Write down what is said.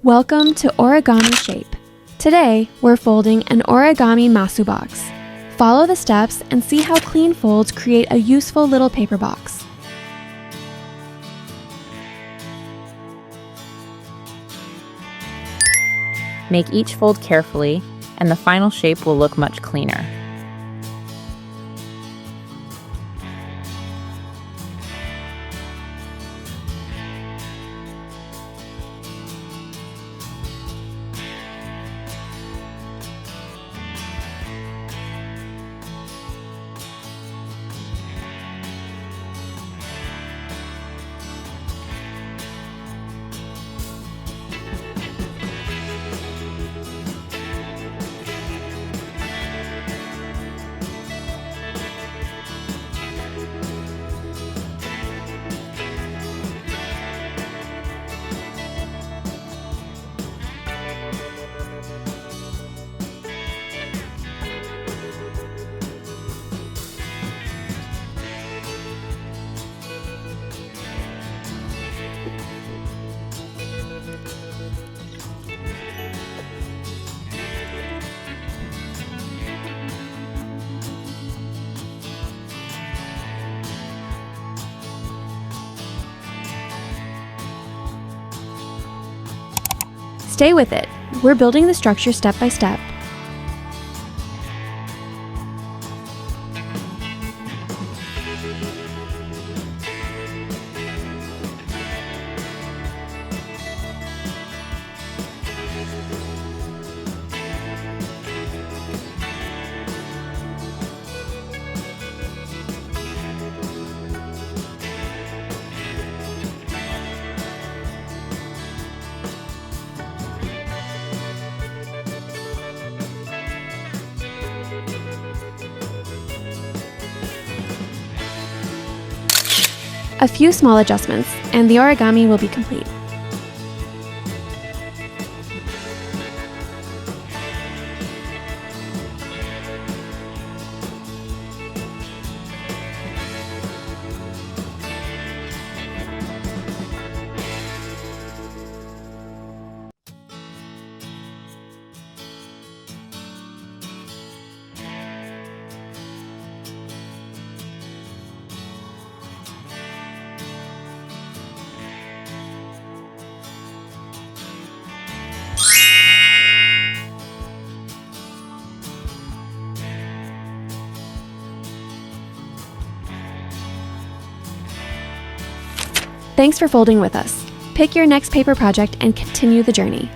Welcome to Origami Shape. Today, we're folding an Origami Masu Box. Follow the steps and see how clean folds create a useful little paper box. Make each fold carefully, and the final shape will look much cleaner. Stay with it. We're building the structure step by step. A few small adjustments, and the origami will be complete. Thanks for folding with us. Pick your next paper project and continue the journey.